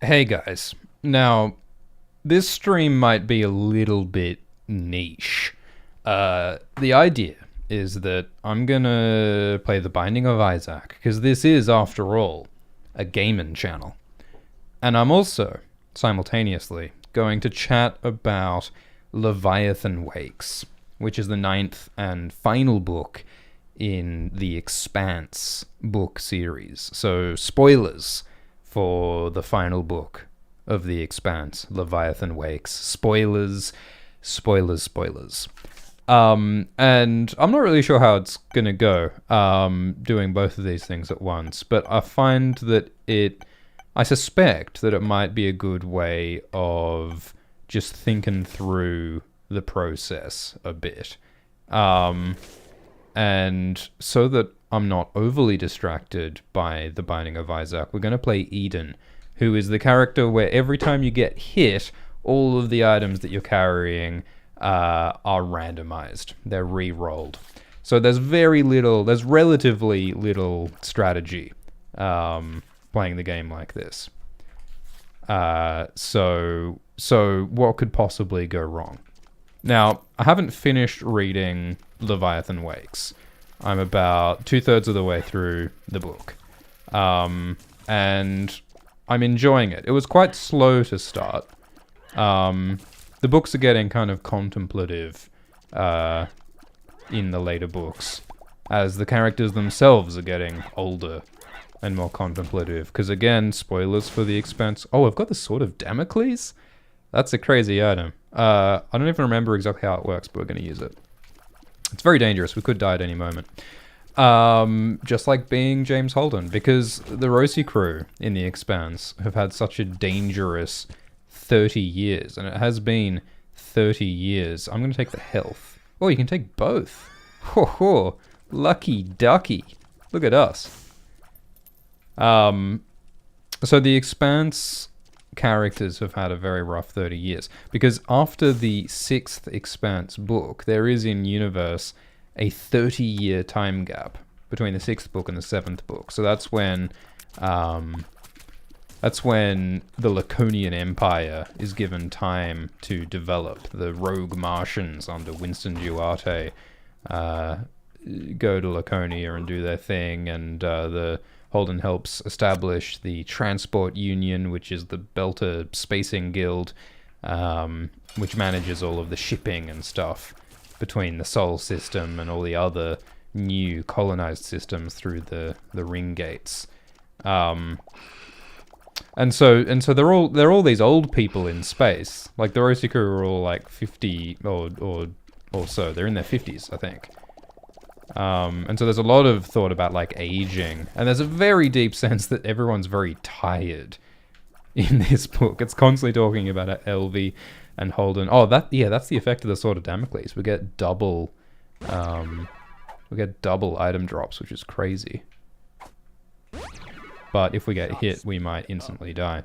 Hey guys. Now, this stream might be a little bit niche. The idea is that I'm gonna play The Binding of Isaac, because this is, after all, a gaming channel. And I'm also, simultaneously, going to chat about Leviathan Wakes, which is the ninth and final book in the Expanse book series. So, spoilers for the final book of the Expanse, Leviathan Wakes. Spoilers, spoilers, spoilers. And I'm not really sure how it's going to go, doing both of these things at once, but I find that I suspect that it might be a good way of just thinking through the process a bit. And so that I'm not overly distracted by The Binding of Isaac, we're going to play Eden, who is the character where every time you get hit, all of the items that you're carrying are randomized. They're re-rolled. So there's relatively little strategy playing the game like this. So what could possibly go wrong? Now, I haven't finished reading Leviathan Wakes. I'm about 2/3 of the way through the book. And I'm enjoying it. It was quite slow to start. The books are getting kind of contemplative in the later books, as the characters themselves are getting older and more contemplative. Because again, spoilers for the Expanse. Oh, I've got the Sword of Damocles? That's a crazy item. I don't even remember exactly how it works, but we're going to use it. It's very dangerous. We could die at any moment. Just like being James Holden, because the Rosie crew in the Expanse have had such a dangerous 30 years, and it has been 30 years. I'm going to take the health. Oh, you can take both. Ho ho, lucky ducky. Look at us. So the Expanse characters have had a very rough 30 years, because after the 6th Expanse book, there is in universe a 30-year time gap between the 6th book and the 7th book. So that's when the Laconian Empire is given time to develop. The rogue Martians under Winston Duarte go to Laconia and do their thing, and the Holden helps establish the Transport Union, which is the Belter Spacing Guild, which manages all of the shipping and stuff between the Sol system and all the other new colonized systems through the ring gates. And so they're all these old people in space. Like the Rosiku are all like 50 or so. They're in their 50s, I think. And so there's a lot of thought about like aging, and there's a very deep sense that everyone's very tired in this book. It's constantly talking about Elvie and Holden. Oh, that's the effect of the Sword of Damocles. We get double item drops, which is crazy. But if we get hit, we might instantly die.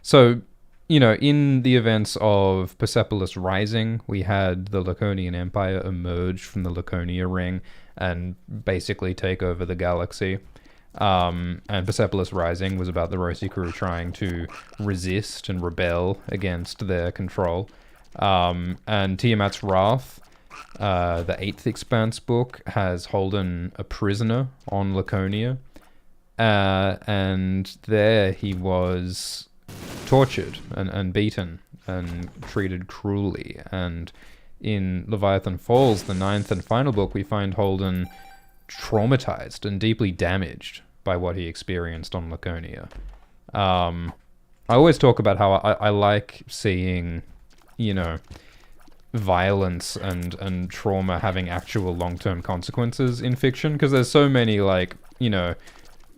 So, you know, in the events of Persepolis Rising, we had the Laconian Empire emerge from the Laconia Ring and basically take over the galaxy. And Persepolis Rising was about the Rosie crew trying to resist and rebel against their control. And Tiamat's Wrath, the 8th Expanse book, has Holden a prisoner on Laconia. And there he was tortured and beaten and treated cruelly. And in Leviathan Falls, the 9th and final book, we find Holden traumatized and deeply damaged by what he experienced on Laconia. I always talk about how I like seeing, you know, violence and trauma having actual long-term consequences in fiction, because there's so many, like, you know,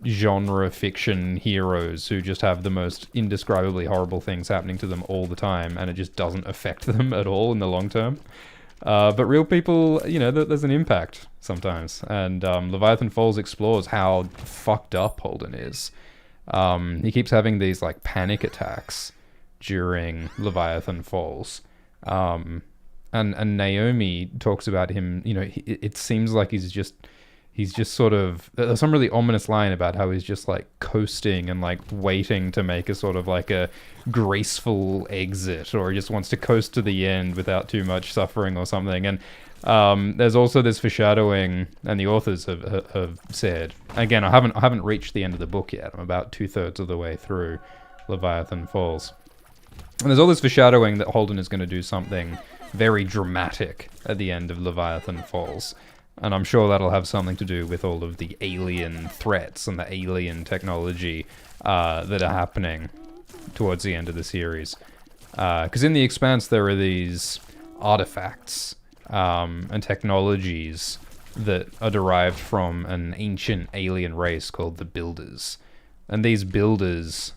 genre fiction heroes who just have the most indescribably horrible things happening to them all the time, and it just doesn't affect them at all in the long term. But real people, you know, there's an impact sometimes. And Leviathan Falls explores how fucked up Holden is. He keeps having these like panic attacks during Leviathan Falls. And Naomi talks about him, you know, it seems like he's he's just sort of, there's some really ominous line about how he's just like coasting and like waiting to make a sort of like a graceful exit, or he just wants to coast to the end without too much suffering or something. And there's also this foreshadowing, and the authors have said, again, I haven't reached the end of the book yet. I'm about 2/3 of the way through Leviathan Falls. And there's all this foreshadowing that Holden is going to do something very dramatic at the end of Leviathan Falls. And I'm sure that'll have something to do with all of the alien threats and the alien technology that are happening towards the end of the series. Because in the Expanse there are these artifacts and technologies that are derived from an ancient alien race called the Builders. And these Builders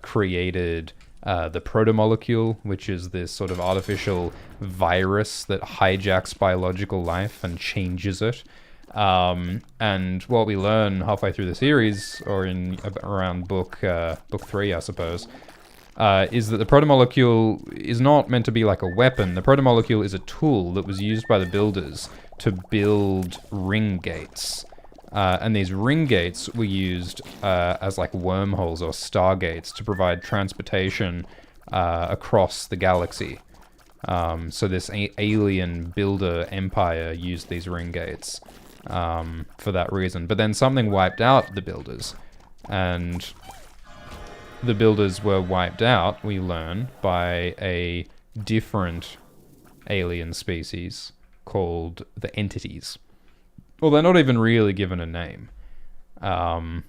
created the protomolecule, which is this sort of artificial virus that hijacks biological life and changes it. And what we learn halfway through the series, or in around book 3, I suppose, is that the protomolecule is not meant to be like a weapon. The protomolecule is a tool that was used by the Builders to build ring gates. And these ring gates were used as like wormholes or stargates to provide transportation across the galaxy. So this alien builder empire used these ring gates for that reason. But then something wiped out the Builders. And the Builders were wiped out, we learn, by a different alien species called the Entities. Well, they're not even really given a name. They're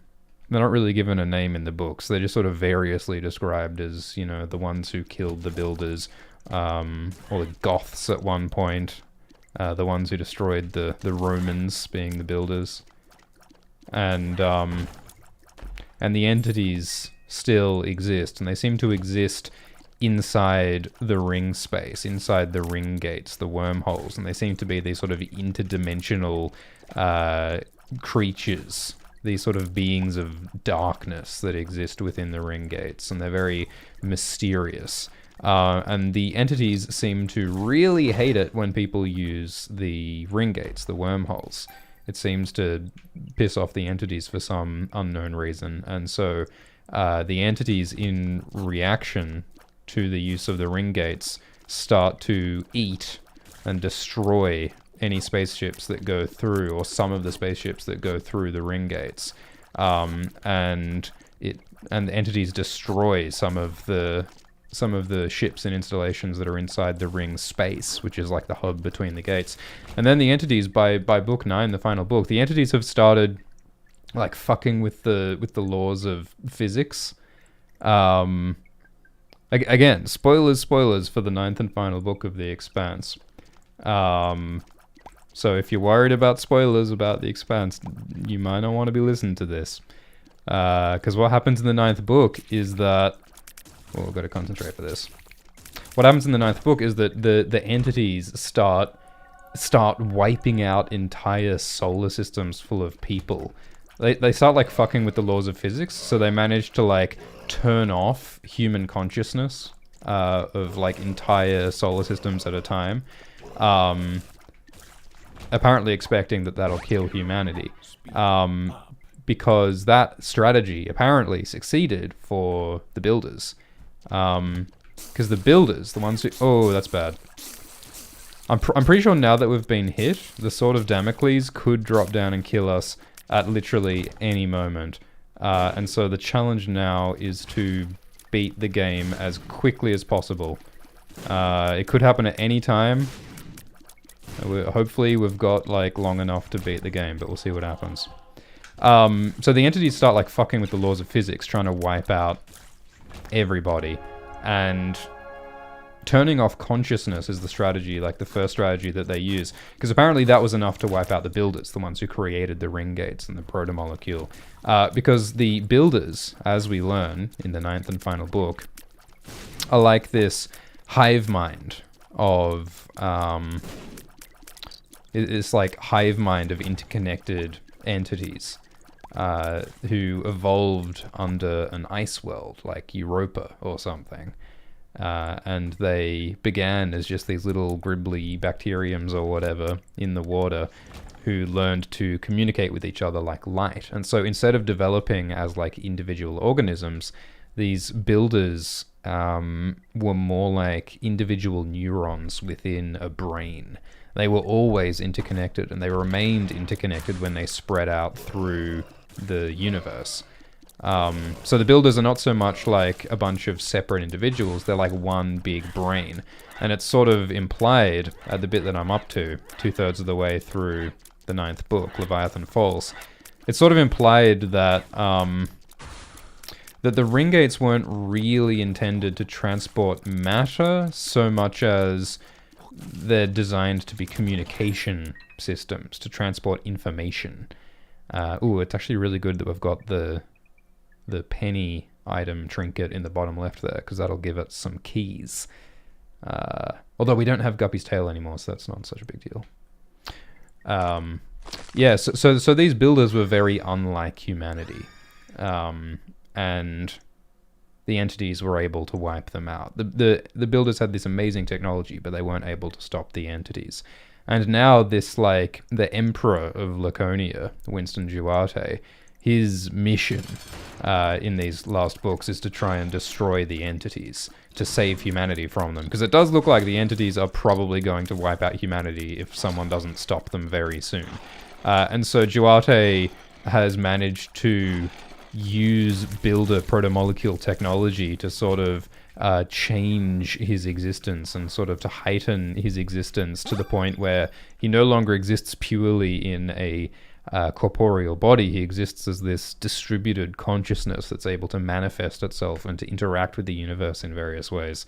not really given a name in the books. They're just sort of variously described as, you know, the ones who killed the Builders, or the Goths at one point, the ones who destroyed the Romans, being the Builders. And the Entities still exist, and they seem to exist inside the ring space, inside the ring gates, the wormholes, and they seem to be these sort of interdimensional creatures, these sort of beings of darkness that exist within the ring gates, and they're very mysterious. And the Entities seem to really hate it when people use the ring gates, the wormholes. It seems to piss off the Entities for some unknown reason, and so the Entities, in reaction to the use of the ring gates, start to eat and destroy any spaceships that go through, or some of the spaceships that go through the ring gates. And the Entities destroy some of the ships and installations that are inside the ring space, which is like the hub between the gates. And then the Entities, by book 9, the final book, the Entities have started like fucking with the laws of physics. Again, spoilers for the 9th and final book of The Expanse. So if you're worried about spoilers about The Expanse, you might not want to be listening to this. Because what happens in the 9th book is that... Well, we've got to concentrate for this. What happens in the 9th book is that the Entities start wiping out entire solar systems full of people. They start like fucking with the laws of physics, so they manage to like turn off human consciousness of like entire solar systems at a time, apparently expecting that that'll kill humanity, because that strategy apparently succeeded for the Builders, because the Builders, the ones who... Oh, that's bad. I'm pretty sure now that we've been hit, the Sword of Damocles could drop down and kill us at literally any moment. And so the challenge now is to beat the game as quickly as possible. It could happen at any time. Hopefully we've got like long enough to beat the game, but we'll see what happens. So the Entities start like fucking with the laws of physics, trying to wipe out everybody. And turning off consciousness is the strategy, like the first strategy that they use. Because apparently that was enough to wipe out the Builders, the ones who created the ring gates and the protomolecule. Because the Builders, as we learn in the 9th and final book, are like this hive mind of... it's like hive mind of interconnected entities who evolved under an ice world, like Europa or something. And they began as just these little gribbly bacteriums or whatever in the water, who learned to communicate with each other like light. And so instead of developing as like individual organisms, these builders were more like individual neurons within a brain. They were always interconnected, and they remained interconnected when they spread out through the universe. So the builders are not so much like a bunch of separate individuals, they're like one big brain. And it's sort of implied at the bit that I'm up to, 2/3 of the way through the 9th book, Leviathan Falls. It's sort of implied that that the ring gates weren't really intended to transport matter so much as they're designed to be communication systems, to transport information. It's actually really good that we've got the penny item trinket in the bottom left there, because that'll give it some keys. Although we don't have Guppy's tail anymore, so that's not such a big deal. So these builders were very unlike humanity. And the entities were able to wipe them out. The builders had this amazing technology, but they weren't able to stop the entities. And now this, like, the Emperor of Laconia, Winston Duarte, his mission in these last books is to try and destroy the entities, to save humanity from them. Because it does look like the entities are probably going to wipe out humanity if someone doesn't stop them very soon. And so Duarte has managed to use builder protomolecule technology to sort of change his existence and sort of to heighten his existence to the point where he no longer exists purely in a corporeal body. He exists as this distributed consciousness that's able to manifest itself and to interact with the universe in various ways.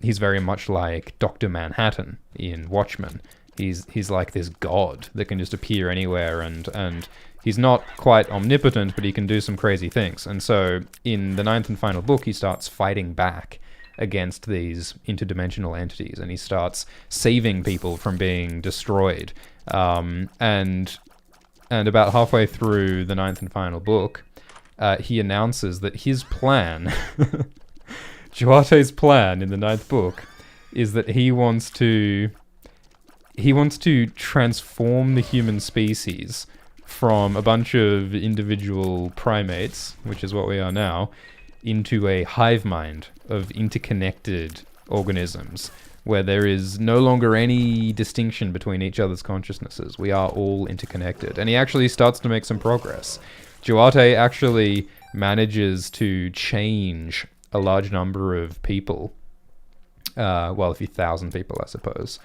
He's very much like Dr. Manhattan in Watchmen. He's like this god that can just appear anywhere, and he's not quite omnipotent, but he can do some crazy things. And so in the 9th and final book, he starts fighting back against these interdimensional entities, and he starts saving people from being destroyed. And about halfway through the 9th and final book, he announces that his plan, Duarte's plan in the 9th book, is that he wants to transform the human species from a bunch of individual primates, which is what we are now, into a hive mind of interconnected organisms, where there is no longer any distinction between each other's consciousnesses. We are all interconnected. And he actually starts to make some progress. Duarte actually manages to change a large number of people, a few thousand people, I suppose,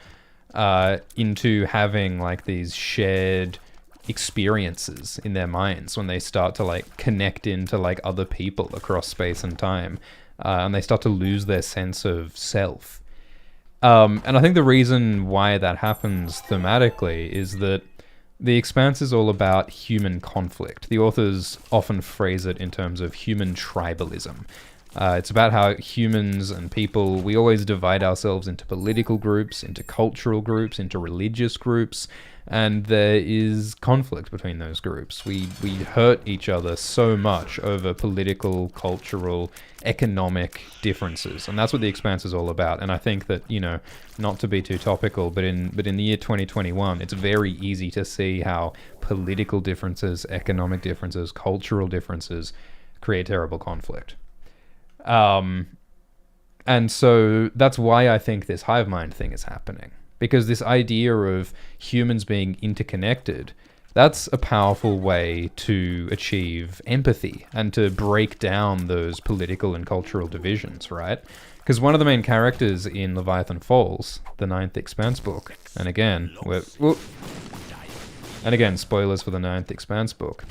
into having like these shared experiences in their minds when they start to like connect into like other people across space and time, and they start to lose their sense of self. And I think the reason why that happens thematically is that the Expanse is all about human conflict. The authors often phrase it in terms of human tribalism. It's about how humans and people, we always divide ourselves into political groups, into cultural groups, into religious groups, and there is conflict between those groups. We hurt each other so much over political, cultural, economic differences, and that's what the Expanse is all about. And I think that, not to be too topical, but in the year 2021, it's very easy to see how political differences, economic differences, cultural differences create terrible conflict. And so that's why I think this hive mind thing is happening. Because this idea of humans being interconnected, that's a powerful way to achieve empathy and to break down those political and cultural divisions, right? Because one of the main characters in Leviathan Falls, the 9th Expanse book, and again, spoilers for the 9th Expanse book.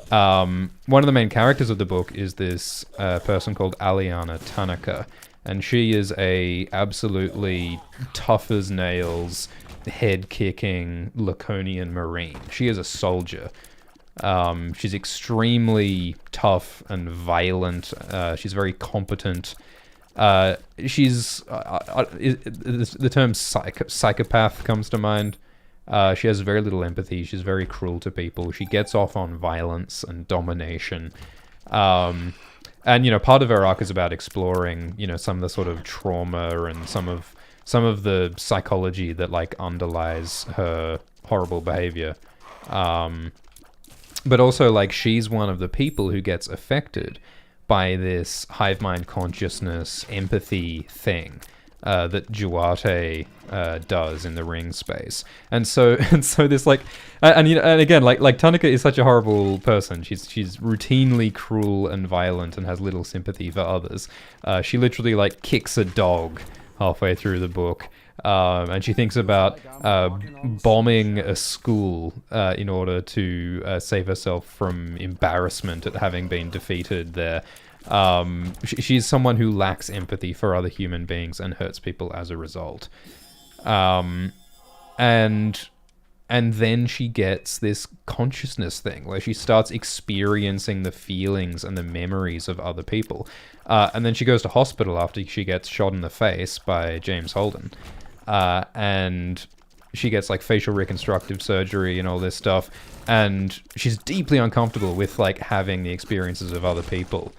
One of the main characters of the book is this person called Aliana Tanaka, and she is a absolutely tough as nails, head-kicking Laconian Marine. She is a soldier. She's extremely tough and violent. She's very competent. The term psychopath comes to mind. She has very little empathy. She's very cruel to people. She gets off on violence and domination. And, part of her arc is about exploring, some of the sort of trauma and some of the psychology that, like, underlies her horrible behavior. But also, like, she's one of the people who gets affected by this hive mind consciousness empathy thing that Duarte does in the ring space. And so this, like, and again, like Tanaka is such a horrible person. She's routinely cruel and violent and has little sympathy for others. She literally, like, kicks a dog halfway through the book. And she thinks about bombing a school in order to save herself from embarrassment at having been defeated there. She's someone who lacks empathy for other human beings and hurts people as a result. And then she gets this consciousness thing where she starts experiencing the feelings and the memories of other people. And then she goes to hospital after she gets shot in the face by James Holden. And she gets, like, facial reconstructive surgery and all this stuff. And she's deeply uncomfortable with, like, having the experiences of other people.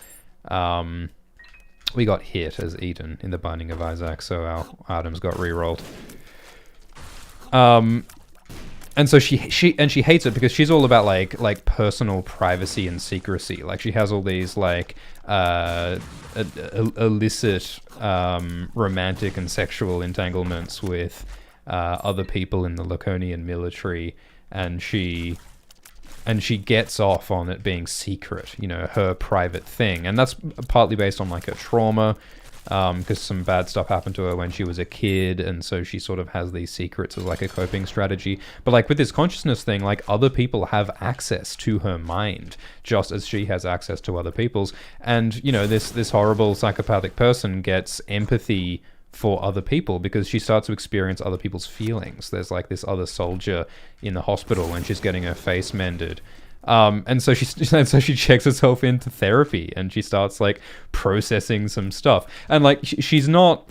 We got hit as Eden in The Binding of Isaac, so our items got re-rolled. And so she hates it because she's all about like personal privacy and secrecy. Like, she has all these, like, illicit romantic and sexual entanglements with other people in the Laconian military, and she gets off on it being secret, you know, her private thing. And that's partly based on, like, her trauma, because some bad stuff happened to her when she was a kid, and so she sort of has these secrets as, like, a coping strategy. But, like, with this consciousness thing, like, other people have access to her mind, just as she has access to other people's. And, you know, this horrible psychopathic person gets empathy for other people because she starts to experience other people's feelings. There's, like, this other soldier in the hospital when she's getting her face mended. And so she checks herself into therapy, and she starts, like, processing some stuff. And, like, she's not,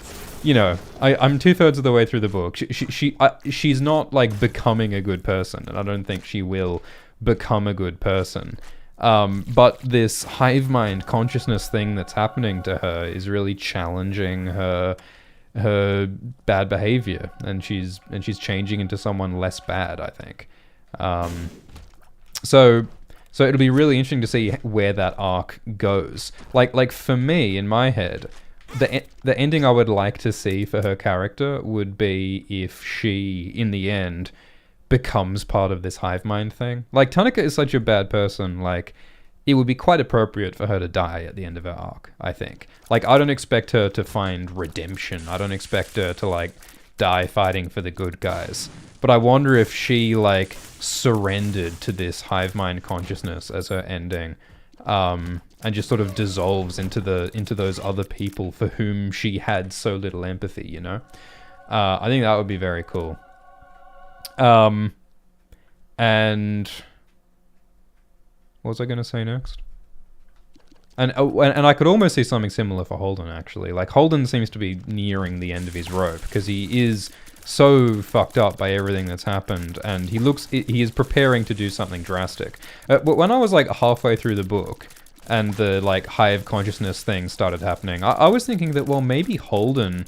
you know, I'm 2/3 of the way through the book. She's not, like, becoming a good person, and I don't think she will become a good person. But this hive mind consciousness thing that's happening to her is really challenging her bad behavior, and she's changing into someone less bad, I think. So it'll be really interesting to see where that arc goes. Like for me, in my head, the ending I would like to see for her character would be if she, in the end, becomes part of this hive mind thing. Like, Tanaka is such a bad person, like, it would be quite appropriate for her to die at the end of her arc, I think. Like, I don't expect her to find redemption. I don't expect her to, like, die fighting for the good guys. But I wonder if she, like, surrendered to this hive mind consciousness as her ending, and just sort of dissolves into those other people for whom she had so little empathy, you know? I think that would be very cool. And what was I going to say next? And I could almost see something similar for Holden, actually. Like, Holden seems to be nearing the end of his rope, because he is so fucked up by everything that's happened, and he is preparing to do something drastic. But when I was, like, halfway through the book, and the, like, hive consciousness thing started happening, I was thinking that, well, maybe Holden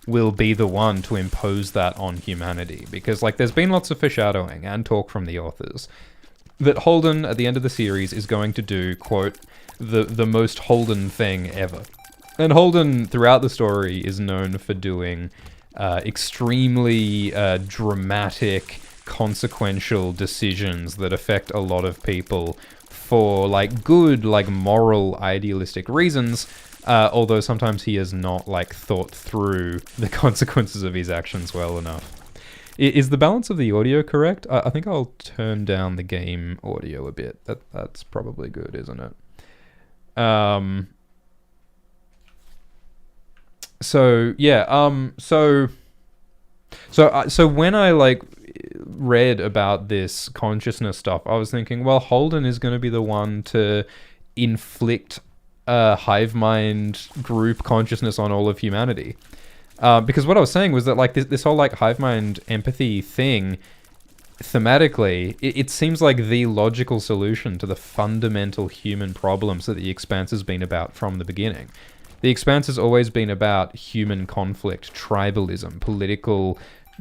will be the one to impose that on humanity, because, like, there's been lots of foreshadowing and talk from the authors that Holden, at the end of the series, is going to do, quote, the most Holden thing ever. And Holden, throughout the story, is known for doing extremely dramatic, consequential decisions that affect a lot of people for, like, good, like, moral, idealistic reasons, although sometimes he has not, like, thought through the consequences of his actions well enough. Is the balance of the audio correct? I think I'll turn down the game audio a bit. That's probably good, isn't it? So yeah. So when I, like, read about this consciousness stuff, I was thinking, well, Holden is going to be the one to inflict a hive mind group consciousness on all of humanity. Because what I was saying was that, like, this whole, like, hive mind empathy thing, thematically, it seems like the logical solution to the fundamental human problems that the Expanse has been about from the beginning. The Expanse has always been about human conflict, tribalism, political,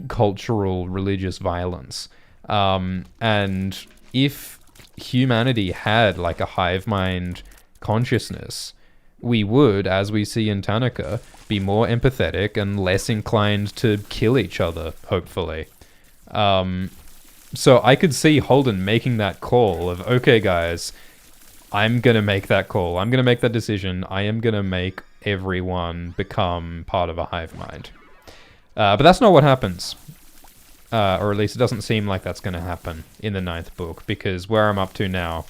cultural, religious violence. And if humanity had like a hive mind consciousness, we would, as we see in Tanaka, be more empathetic and less inclined to kill each other, hopefully. So I could see Holden making that call of, okay, guys, I'm going to make that call. I'm going to make that decision. I am going to make everyone become part of a hive mind. But that's not what happens. Or at least it doesn't seem like that's going to happen in the 9th book, because where I'm up to now,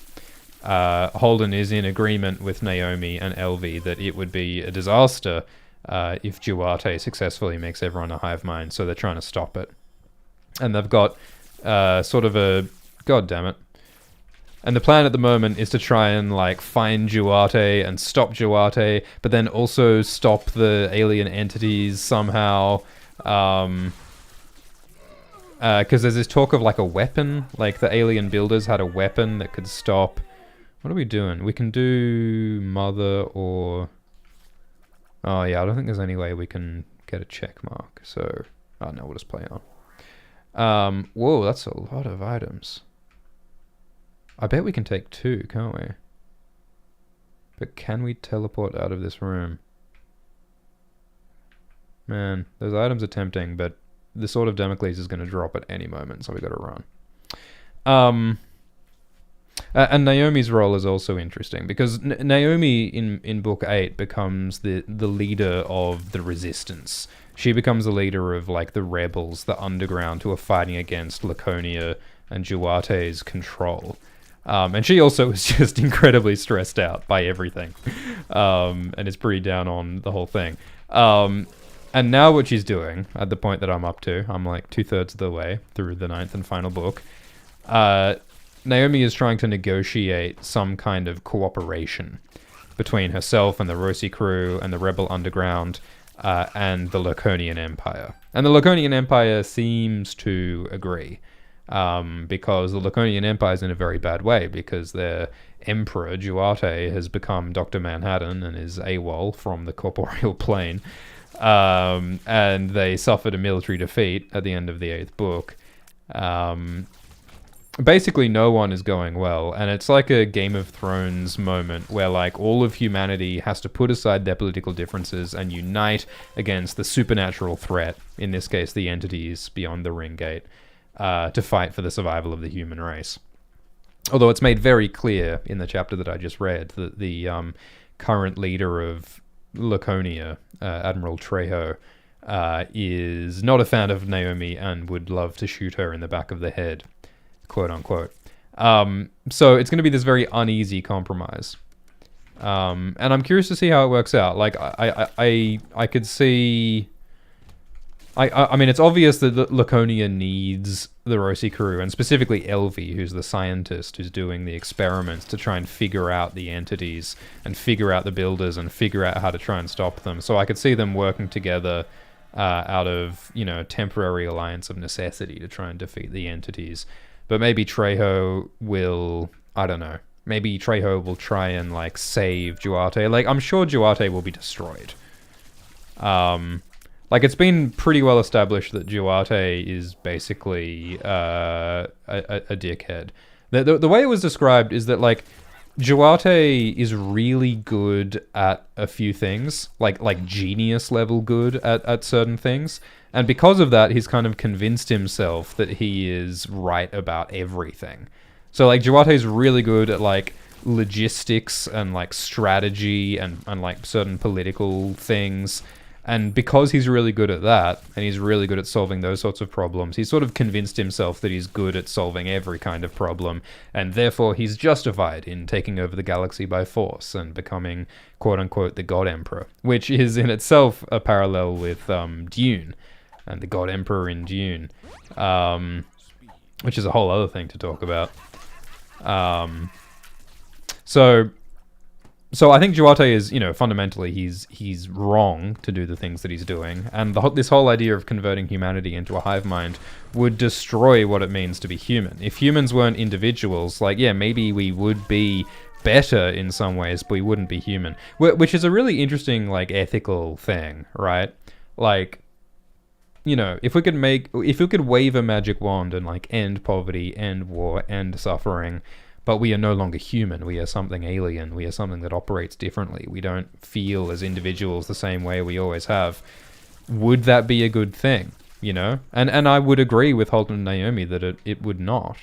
Holden is in agreement with Naomi and Elvi that it would be a disaster if Duarte successfully makes everyone a hive mind, so they're trying to stop it. And they've got sort of a... God damn it. And the plan at the moment is to try and like find Duarte and stop Duarte, but then also stop the alien entities somehow. Because there's this talk of like a weapon, like the alien builders had a weapon that could stop... What are we doing? We can do Mother or... Oh yeah, I don't think there's any way we can get a check mark, so... Oh no, we'll just play on. Whoa, that's a lot of items. I bet we can take 2, can't we? But can we teleport out of this room? Man, those items are tempting, but the Sword of Damocles is going to drop at any moment, so we got to run. And Naomi's role is also interesting, because Naomi in Book 8 becomes the leader of the resistance. She becomes the leader of like the rebels, the underground, who are fighting against Laconia and Duarte's control. And she also is just incredibly stressed out by everything, and is pretty down on the whole thing. And now what she's doing, at the point that I'm up to, I'm like 2/3 of the way through the 9th and final book, Naomi is trying to negotiate some kind of cooperation between herself and the Rosi crew and the Rebel Underground and the Laconian Empire. And the Laconian Empire seems to agree. Because the Laconian Empire is in a very bad way, because their emperor, Duarte, has become Dr. Manhattan and is AWOL from the corporeal plane. And they suffered a military defeat at the end of the 8th book. Basically, no one is going well, and it's like a Game of Thrones moment where like all of humanity has to put aside their political differences and unite against the supernatural threat, in this case the entities beyond the Ring Gate. To fight for the survival of the human race. Although it's made very clear in the chapter that I just read that the current leader of Laconia, Admiral Trejo, is not a fan of Naomi and would love to shoot her in the back of the head, quote unquote. So it's going to be this very uneasy compromise. And I'm curious to see how it works out. Like, I could see... I mean, it's obvious that Laconia needs the Rosi crew, and specifically Elvi, who's the scientist who's doing the experiments to try and figure out the entities and figure out the builders and figure out how to try and stop them. So I could see them working together out of, you know, temporary alliance of necessity to try and defeat the entities. But maybe Trejo will, I don't know, maybe Trejo will try and, like, save Duarte. Like, I'm sure Duarte will be destroyed. Like, it's been pretty well established that Duarte is basically a dickhead. The way it was described is that, like, Duarte is really good at a few things, like genius level good at certain things. And because of that, he's kind of convinced himself that he is right about everything. So, like, Duarte's really good at, like, logistics and, like, strategy and like, certain political things. And because he's really good at that, and he's really good at solving those sorts of problems, he's sort of convinced himself that he's good at solving every kind of problem, and therefore he's justified in taking over the galaxy by force and becoming, quote-unquote, the God Emperor, which is in itself a parallel with Dune, and the God Emperor in Dune, which is a whole other thing to talk about. So I think Duarte is, you know, fundamentally he's wrong to do the things that he's doing, and this whole idea of converting humanity into a hive mind would destroy what it means to be human. If humans weren't individuals, like, yeah, maybe we would be better in some ways, but we wouldn't be human. Which is a really interesting, like, ethical thing, right? Like, if we could wave a magic wand and like end poverty, end war, end suffering, but we are no longer human. We are something alien. We are something that operates differently. We don't feel as individuals the same way we always have. Would that be a good thing? And I would agree with Holden and Naomi that it would not.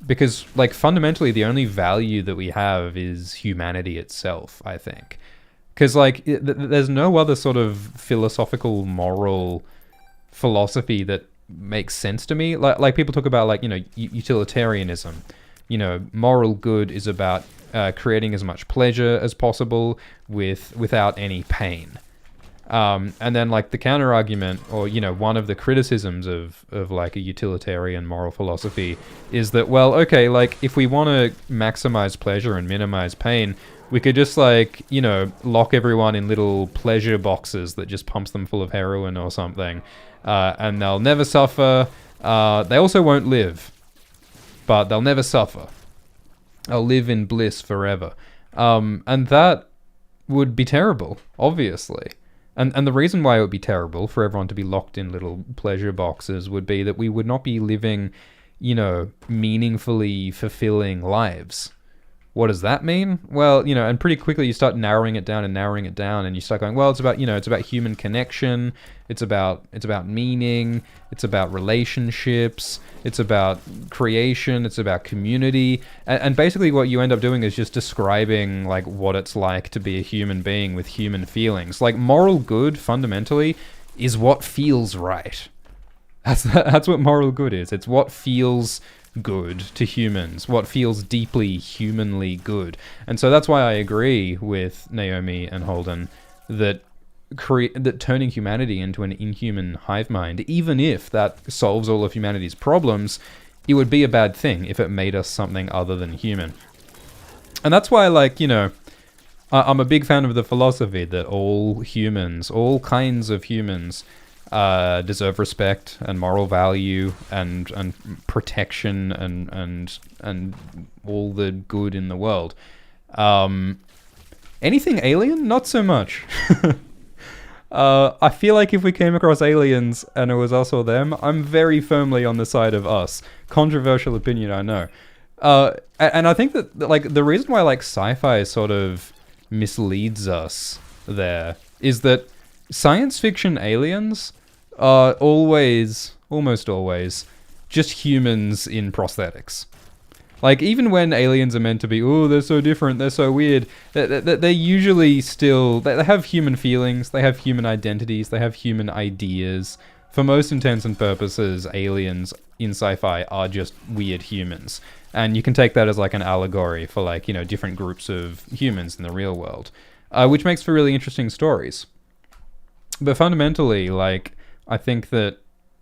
Because like fundamentally the only value that we have is humanity itself, I think. Because like there's no other sort of philosophical, moral philosophy that makes sense to me. Like people talk about like, utilitarianism. Moral good is about creating as much pleasure as possible without any pain. And then like the counter argument, or one of the criticisms of like a utilitarian moral philosophy is that, well, okay, like if we want to maximize pleasure and minimize pain, we could just like lock everyone in little pleasure boxes that just pumps them full of heroin or something, and they'll never suffer. They also won't live, but they'll never suffer. They'll live in bliss forever, and that would be terrible, obviously. And the reason why it would be terrible for everyone to be locked in little pleasure boxes would be that we would not be living, meaningfully fulfilling lives. What does that mean? Well, and pretty quickly you start narrowing it down, and you start going, well, it's about, it's about human connection, it's about meaning, it's about relationships, it's about creation, it's about community, and basically what you end up doing is just describing like what it's like to be a human being with human feelings. Like moral good, fundamentally, is what feels right. That's what moral good is. It's what feels good to humans, what feels deeply humanly good. And so that's why I agree with Naomi and Holden that turning humanity into an inhuman hive mind, even if that solves all of humanity's problems, it would be a bad thing if it made us something other than human. And that's why, like, I'm a big fan of the philosophy that all humans, all kinds of humans, deserve respect and moral value and protection and all the good in the world. Anything alien? Not so much. I feel like if we came across aliens and it was us or them, I'm very firmly on the side of us. Controversial opinion, I know. And I think that like the reason why like sci-fi sort of misleads us there is that science fiction aliens are almost always, just humans in prosthetics. Like, even when aliens are meant to be, oh, they're so different, they're so weird, they're usually still, they have human feelings, they have human identities, they have human ideas. For most intents and purposes, aliens in sci-fi are just weird humans. And you can take that as like an allegory for like, different groups of humans in the real world, which makes for really interesting stories. But fundamentally, like, I think that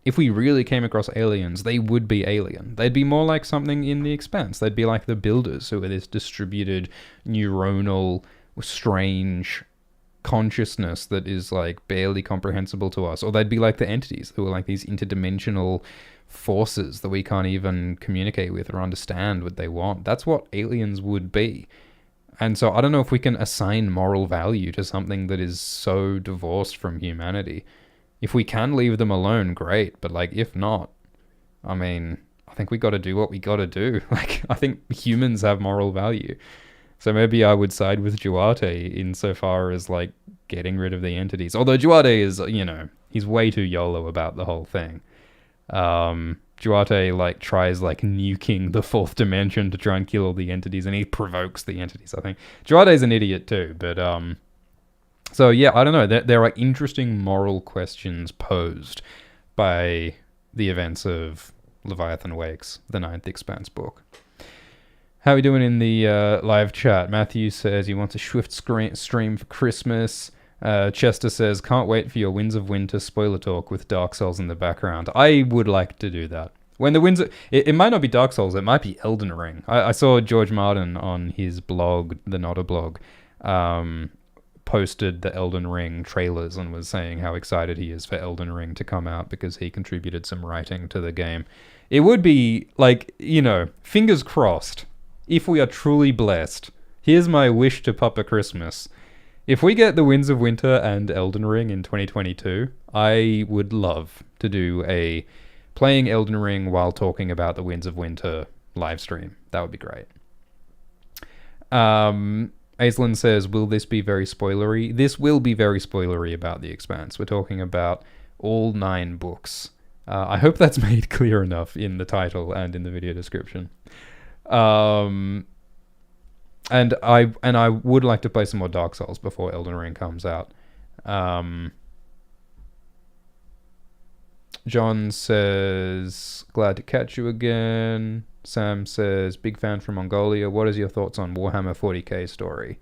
if we really came across aliens, they would be alien. They'd be more like something in The Expanse. They'd be like the Builders, who are this distributed, neuronal, strange consciousness that is like barely comprehensible to us. Or they'd be like the Entities, who are like these interdimensional forces that we can't even communicate with or understand what they want. That's what aliens would be. And so I don't know if we can assign moral value to something that is so divorced from humanity. If we can leave them alone, great. But like, if not, I mean, I think we got to do what we got to do. Like, I think humans have moral value. So maybe I would side with Duarte insofar as like getting rid of the Entities. Although Duarte is, he's way too YOLO about the whole thing. Duarte like tries like nuking the fourth dimension to try and kill all the Entities, and he provokes the Entities, I think. Duarte's an idiot too, but so yeah, I don't know. There are interesting moral questions posed by the events of Leviathan Wakes, the 9th Expanse book. How are we doing in the live chat? Matthew says he wants a Swift stream for Christmas. Chester says, can't wait for your Winds of Winter spoiler talk with Dark Souls in the background. I would like to do that. When the Winds it might not be Dark Souls, it might be Elden Ring. I saw George Martin on his blog, the Not a Blog, posted the Elden Ring trailers and was saying how excited he is for Elden Ring to come out because he contributed some writing to the game. It would be like, fingers crossed, if we are truly blessed, here's my wish to Papa Christmas, If we get the Winds of Winter and Elden Ring in 2022, I would love to do a playing Elden Ring while talking about the Winds of Winter live stream. That would be great. Aislinn says, will this be very spoilery? This will be very spoilery about The Expanse. We're talking about all 9 books. I hope that's made clear enough in the title and in the video description. And I would like to play some more Dark Souls before Elden Ring comes out. John says, glad to catch you again. Sam says, big fan from Mongolia. What is your thoughts on Warhammer 40k story?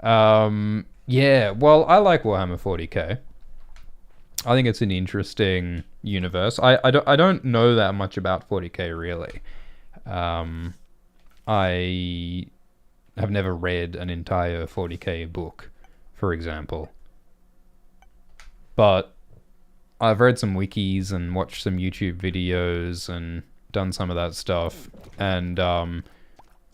Yeah, well, I like Warhammer 40k. I think it's an interesting universe. I don't know that much about 40k really. I have never read an entire 40k book, for example. But I've read some wikis and watched some YouTube videos and done some of that stuff, and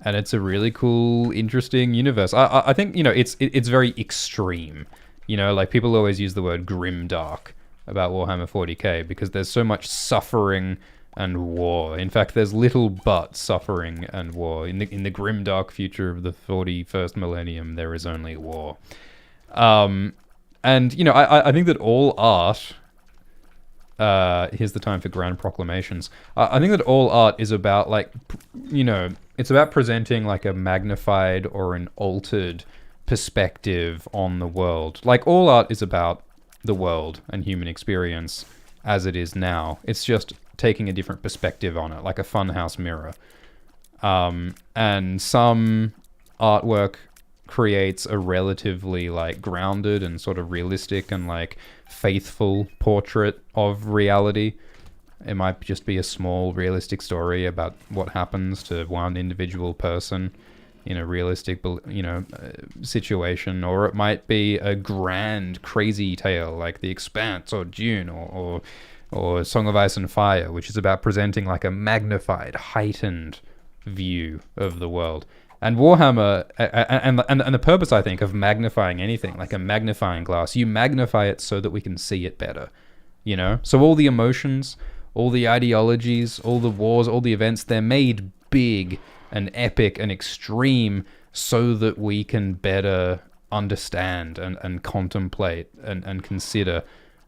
it's a really cool, interesting universe. I think, you know, it's very extreme. You know, like people always use the word grimdark about Warhammer 40k because there's so much suffering and war. In fact, there's little but suffering and war. In the grimdark future of the 41st millennium, there is only war. And, you know, I think that all art... here's the time for grand proclamations. I think that all art is about, like, you know, it's about presenting, like, a magnified or an altered perspective on the world. Like, all art is about the world and human experience as it is now. It's just taking a different perspective on it, like a funhouse mirror. And some artwork creates a relatively, like, grounded and sort of realistic and, like, faithful portrait of reality. It might just be a small realistic story about what happens to one individual person in a realistic, you know, situation, or it might be a grand, crazy tale like The Expanse or Dune or Song of Ice and Fire, which is about presenting like a magnified, heightened view of the world. And Warhammer, and the purpose, I think, of magnifying anything, like a magnifying glass, you magnify it so that we can see it better, you know? So all the emotions, all the ideologies, all the wars, all the events, they're made big and epic and extreme so that we can better understand and contemplate and consider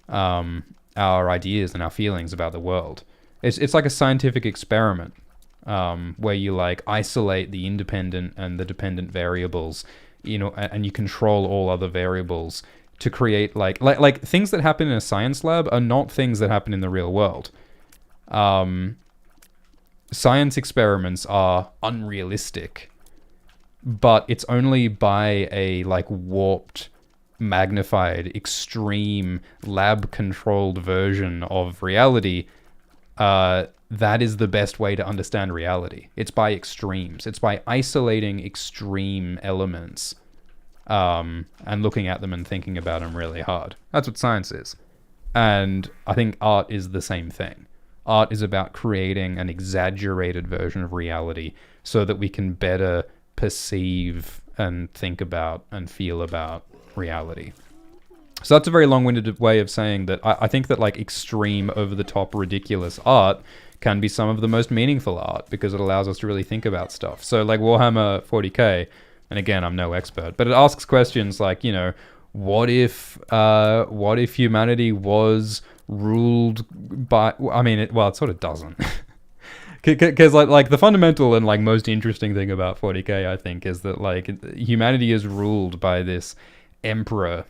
our ideas and our feelings about the world. It's like a scientific experiment. Where you like isolate the independent and the dependent variables, you know, and you control all other variables to create like things that happen in a science lab are not things that happen in the real world. Science experiments are unrealistic, but it's only by a like warped, magnified, extreme, lab-controlled version of reality that is the best way to understand reality. It's by extremes. It's by isolating extreme elements and looking at them and thinking about them really hard. That's what science is. And I think art is the same thing. Art is about creating an exaggerated version of reality so that we can better perceive and think about and feel about reality. So that's a very long-winded way of saying that I think that like extreme, over-the-top, ridiculous art can be some of the most meaningful art because it allows us to really think about stuff. So like Warhammer 40k, and again, I'm no expert, but it asks questions like, you know, what if humanity was ruled by... I mean, it sort of doesn't. Because like the fundamental and like most interesting thing about 40k, I think, is that like humanity is ruled by this emperor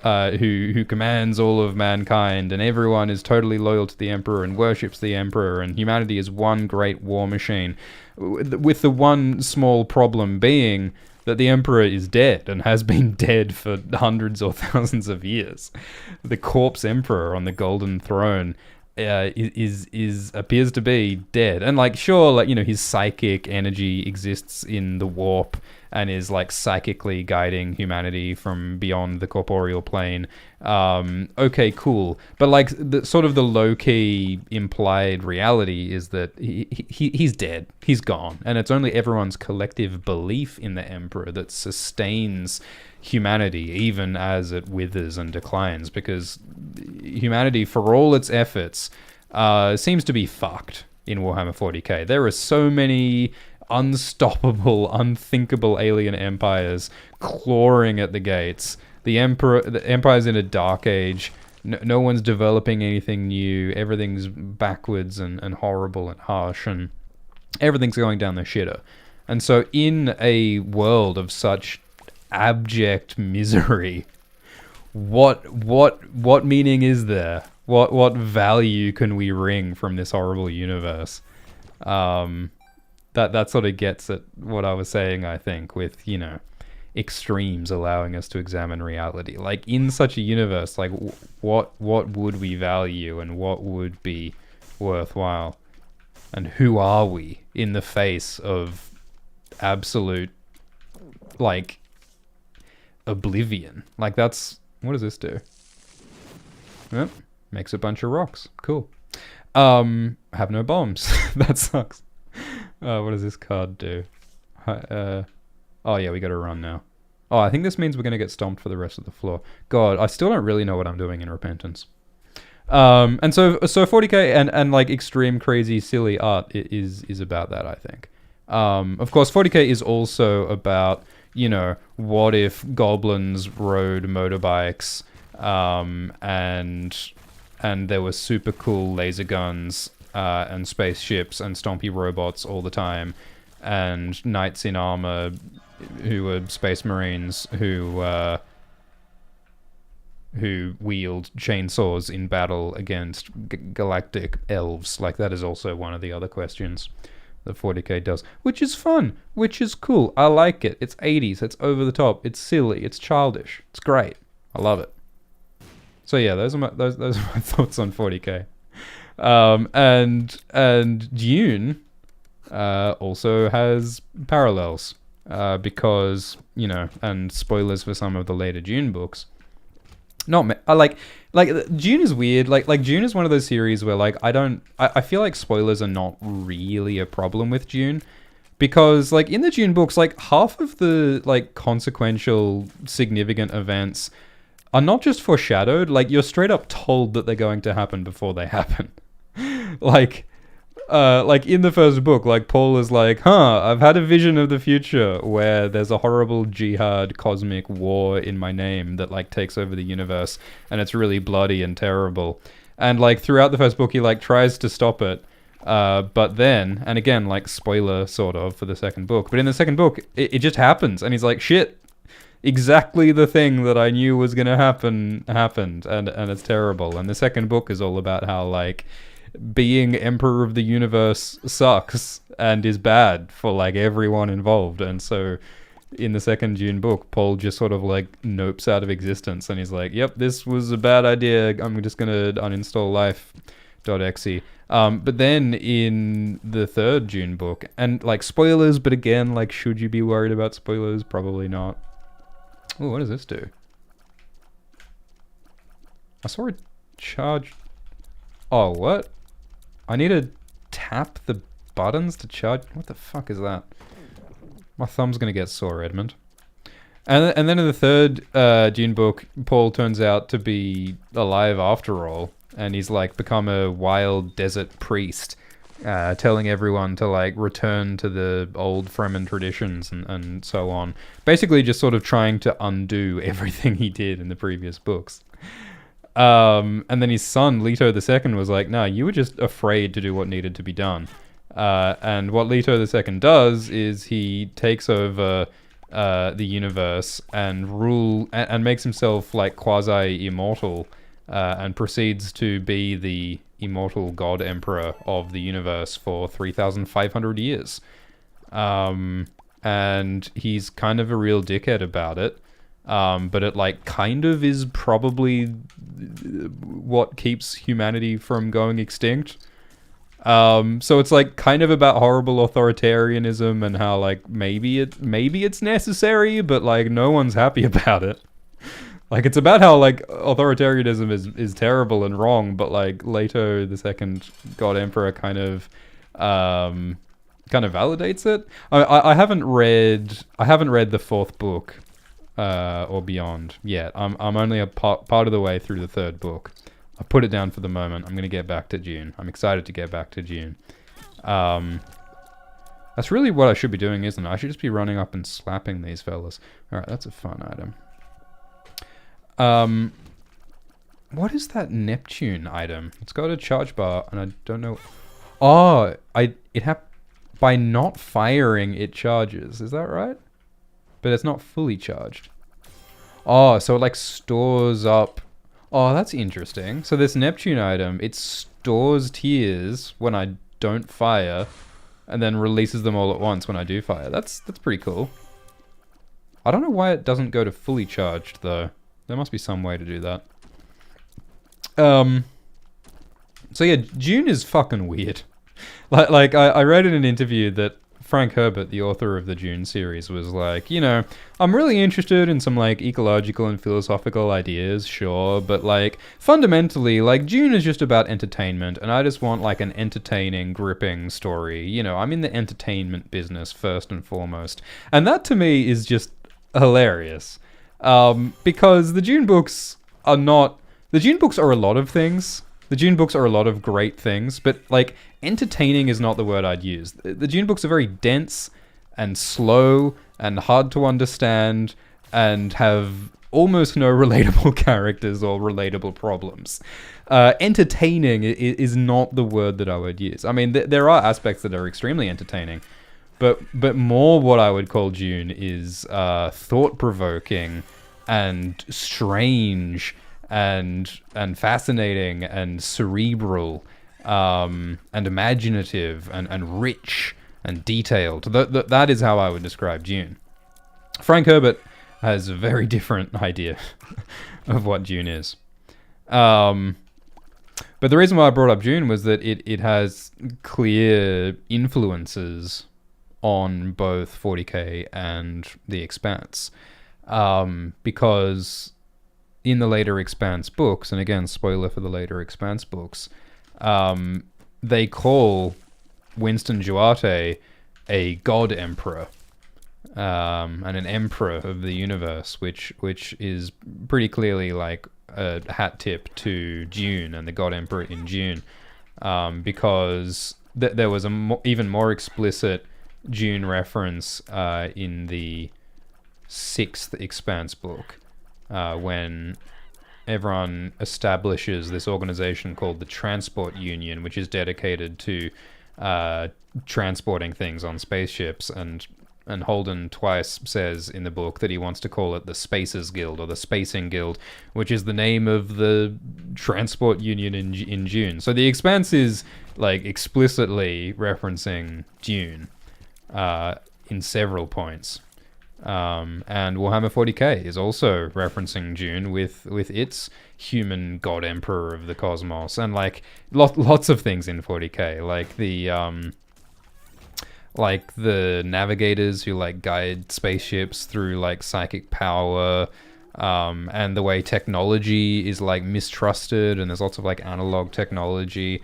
who commands all of mankind, and everyone is totally loyal to the emperor and worships the emperor, and humanity is one great war machine, with the one small problem being that the emperor is dead and has been dead for hundreds or thousands of years. The corpse emperor on the golden throne, is appears to be dead. And like, sure, like, you know, his psychic energy exists in the warp and is like psychically guiding humanity from beyond the corporeal plane. Okay, cool. But like the sort of the low-key implied reality is that he's dead. He's gone. And it's only everyone's collective belief in the Emperor that sustains humanity even as it withers and declines, because humanity, for all its efforts, seems to be fucked in Warhammer 40k. There are so many unstoppable, unthinkable alien empires clawing at the gates. The empire's in a dark age. No one's developing anything new. Everything's backwards and horrible and harsh, and everything's going down the shitter. And so in a world of such abject misery, what meaning is there? What value can we wring from this horrible universe? That sort of gets at what I was saying, I think, with, you know, extremes allowing us to examine reality. Like, in such a universe, like, what would we value and what would be worthwhile? And who are we in the face of absolute, like, oblivion? Like, that's... What does this do? Yep, makes a bunch of rocks. Cool. Have no bombs. That sucks. What does this card do? Oh yeah, we gotta run now. Oh, I think this means we're gonna get stomped for the rest of the floor. God, I still don't really know what I'm doing in Repentance. And so 40k and like extreme crazy silly art is about that, I think. Of course 40k is also about, you know, what if goblins rode motorbikes, and there were super cool laser guns, and spaceships and stompy robots all the time, and knights in armor who were space marines who wield chainsaws in battle against galactic elves. Like, that is also one of the other questions that 40k does, which is fun, which is cool. I like it. It's 80s. It's over the top. It's silly. It's childish. It's great. I love it. So yeah, those are my thoughts on 40k. And Dune also has parallels, because, you know, and spoilers for some of the later Dune books. I like Dune is weird. Like Dune is one of those series where, like, I feel like spoilers are not really a problem with Dune, because, like, in the Dune books, like, half of the, like, consequential significant events are not just foreshadowed. Like, you're straight up told that they're going to happen before they happen. Like in the first book, like, Paul is like, I've had a vision of the future where there's a horrible jihad cosmic war in my name that, like, takes over the universe, and it's really bloody and terrible. And, like, throughout the first book, he, like, tries to stop it, but then, and again, like, spoiler sort of for the second book, but in the second book, it just happens, and he's like, shit, exactly the thing that I knew was gonna happen happened, and it's terrible. And the second book is all about how, like, being Emperor of the Universe sucks and is bad for, like, everyone involved. And so in the second Dune book, Paul just sort of, like, nopes out of existence, and he's like, yep, this was a bad idea, I'm just gonna uninstall life.exe. But then in the third Dune book, and, like, spoilers, but again, like, should you be worried about spoilers? Probably not. Oh, what does this do? I saw it charge. Oh, what? I need to tap the buttons to charge. What the fuck is that? My thumb's gonna get sore, Edmund. And then in the third Dune book, Paul turns out to be alive after all, and he's, like, become a wild desert priest, telling everyone to, like, return to the old Fremen traditions and so on. Basically just sort of trying to undo everything he did in the previous books. And then his son, Leto II, was like, nah, you were just afraid to do what needed to be done. And what Leto II does is he takes over the universe and makes himself, like, quasi-immortal, and proceeds to be the immortal god emperor of the universe for 3,500 years. And he's kind of a real dickhead about it. but it like kind of is probably what keeps humanity from going extinct. So it's like kind of about horrible authoritarianism and how like maybe it's necessary, but like no one's happy about it. Like it's about how like authoritarianism is terrible and wrong, but like Leto the Second God Emperor kind of validates it. I haven't read the fourth book or beyond yet. I'm only a part of the way through the third book. I put it down for the moment. I'm going to get back to Dune. I'm excited to get back to Dune. That's really what I should be doing, isn't it? I should just be running up and slapping these fellas. Alright, that's a fun item. What is that Neptune item? It's got a charge bar, and I don't know... Oh, by not firing, it charges. Is that right? But it's not fully charged. Oh, so it like stores up... Oh, that's interesting. So this Neptune item, it stores tears when I don't fire, and then releases them all at once when I do fire. That's pretty cool. I don't know why it doesn't go to fully charged, though. There must be some way to do that. So yeah, Dune is fucking weird. Like I read in an interview that Frank Herbert, the author of the Dune series, was like, you know, I'm really interested in some like ecological and philosophical ideas, sure, but like fundamentally, like Dune is just about entertainment, and I just want like an entertaining, gripping story. You know, I'm in the entertainment business first and foremost, and that to me is just hilarious, because the Dune books are not. The Dune books are a lot of things. The Dune books are a lot of great things, but like entertaining is not the word I'd use. The Dune books are very dense and slow and hard to understand and have almost no relatable characters or relatable problems. Entertaining is not the word that I would use. I mean, there are aspects that are extremely entertaining, but more what I would call Dune is thought-provoking and strange and fascinating and cerebral, and imaginative and rich and detailed. That is how I would describe Dune. Frank Herbert has a very different idea of what Dune is. But the reason why I brought up Dune was that it has clear influences on both 40k and The Expanse. Because in the later Expanse books, and again, spoiler for the later Expanse books, they call Winston Duarte a god emperor, and an emperor of the universe, which is pretty clearly like a hat tip to Dune and the god emperor in Dune, because there was even more explicit Dune reference in the 6th Expanse book, when everyone establishes this organization called the Transport Union, which is dedicated to transporting things on spaceships, and Holden twice says in the book that he wants to call it the Spacers Guild or the Spacing Guild, which is the name of the Transport Union in Dune. So the Expanse is like explicitly referencing Dune in several points. And Warhammer 40k is also referencing Dune with its human god emperor of the cosmos, and like lots of things in 40k, like the navigators who like guide spaceships through like psychic power, and the way technology is like mistrusted, and there's lots of like analog technology.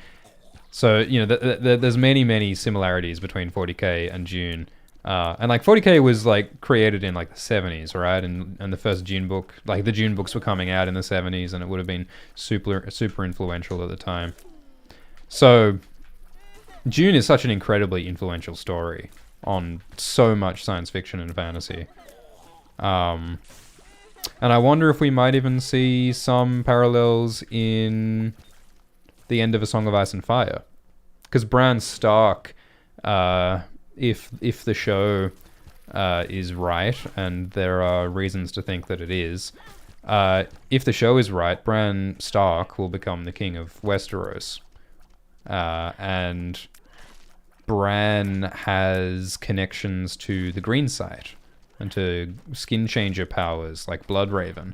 So you know, there's many similarities between 40k and Dune. And like 40k was like created in like the 70s, right? And the first Dune book, like the Dune books were coming out in the 70s, and it would have been super influential at the time. So Dune is such an incredibly influential story on so much science fiction and fantasy. And I wonder if we might even see some parallels in the end of A Song of Ice and Fire, because Bran Stark, if the show is right, and there are reasons to think that it is, if the show is right, Bran Stark will become the king of Westeros. And Bran has connections to the green site, and to skin changer powers like Bloodraven.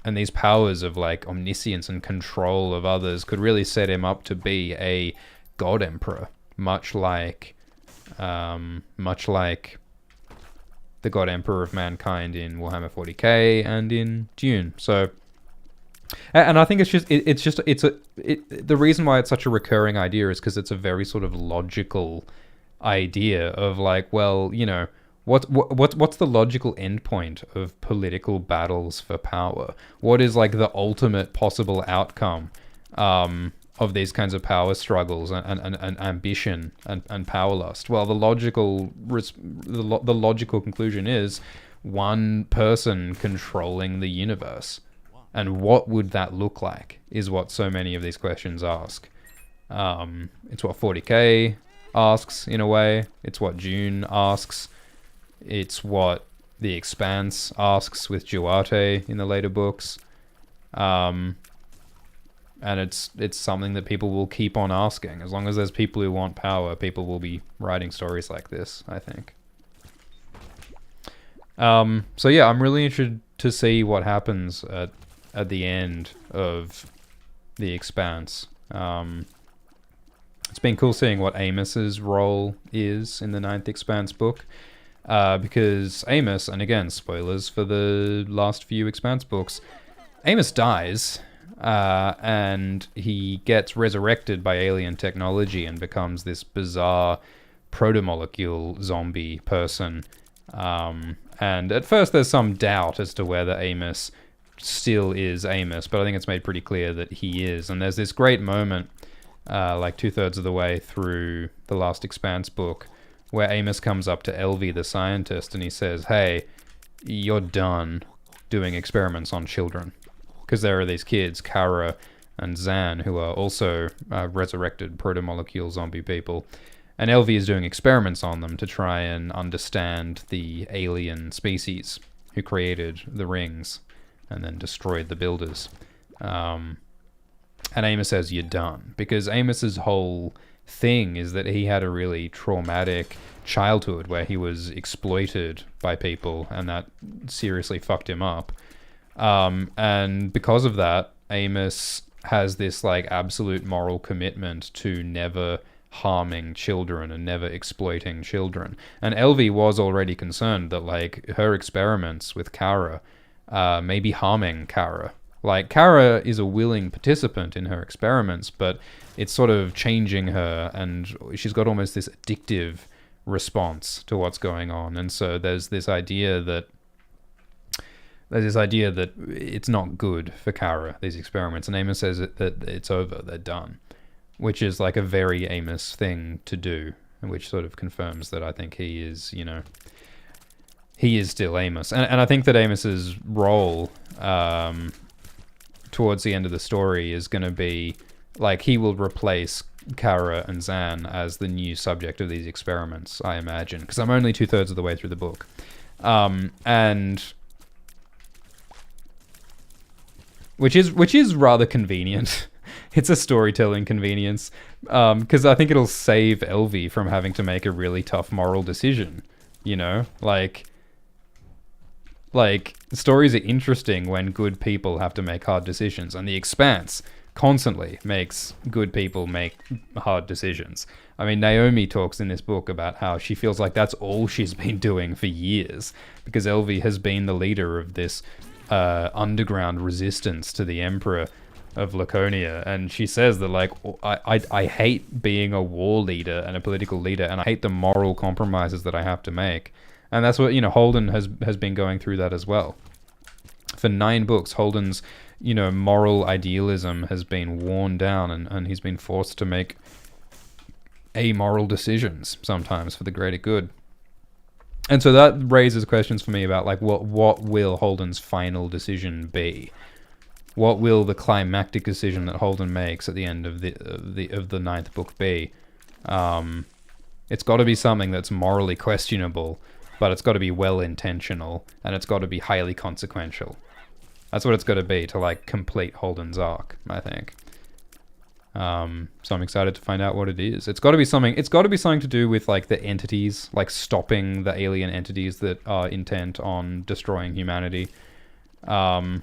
And these powers of like omniscience and control of others could really set him up to be a god emperor, much like the god emperor of mankind in Warhammer 40k and in Dune. So, and I think the reason why it's such a recurring idea is because it's a very sort of logical idea of like, well, you know, what's the logical endpoint of political battles for power? What is like the ultimate possible outcome of these kinds of power struggles and ambition and power lust? Well, the logical conclusion is one person controlling the universe. And what would that look like is what so many of these questions ask. It's what 40k asks in a way. It's what Dune asks. It's what the Expanse asks with Duarte in the later books. And it's something that people will keep on asking. As long as there's people who want power, people will be writing stories like this, I think. So yeah, I'm really interested to see what happens at the end of the Expanse. It's been cool seeing what Amos's role is in the 9th Expanse book. Because Amos, and again, spoilers for the last few Expanse books, Amos dies, and he gets resurrected by alien technology and becomes this bizarre protomolecule zombie person. And at first there's some doubt as to whether Amos still is Amos, but I think it's made pretty clear that he is. And there's this great moment, like 2/3 of the way through the last Expanse book, where Amos comes up to Elvie, the scientist, and he says, hey, you're done doing experiments on children. Because there are these kids, Kara and Zan, who are also resurrected protomolecule zombie people. And Elvie is doing experiments on them to try and understand the alien species who created the rings and then destroyed the builders. And Amos says, you're done. Because Amos's whole thing is that he had a really traumatic childhood where he was exploited by people, and that seriously fucked him up. And because of that, Amos has this like absolute moral commitment to never harming children and never exploiting children. And Elvie was already concerned that like her experiments with Kara may be harming Kara. Like, Kara is a willing participant in her experiments, but it's sort of changing her, and she's got almost this addictive response to what's going on. And so there's this idea that it's not good for Kara, these experiments. And Amos says that it's over, they're done, which is like a very Amos thing to do, and which sort of confirms that I think he is, you know, he is still Amos. And I think that Amos's role towards the end of the story is going to be like he will replace Kara and Zan as the new subject of these experiments, I imagine, because I'm only 2/3 of the way through the book. And which is rather convenient. It's a storytelling convenience, because I think it'll save Elvie from having to make a really tough moral decision, you know? Like, stories are interesting when good people have to make hard decisions, and The Expanse constantly makes good people make hard decisions. I mean, Naomi talks in this book about how she feels like that's all she's been doing for years, because Elvie has been the leader of this underground resistance to the Emperor of Laconia, and she says that, like, I hate being a war leader and a political leader, and I hate the moral compromises that I have to make. And that's what, you know, Holden has been going through that as well. For 9 books, Holden's, you know, moral idealism has been worn down, and he's been forced to make amoral decisions sometimes for the greater good. And so that raises questions for me about, like, what will Holden's final decision be? What will the climactic decision that Holden makes at the end of the 9th book be? It's got to be something that's morally questionable, but it's got to be well-intentional, and it's got to be highly consequential. That's what it's got to be to, like, complete Holden's arc, I think. So I'm excited to find out what it is. It's got to be something. It's got to be something to do with like the entities, like stopping the alien entities that are intent on destroying humanity. Like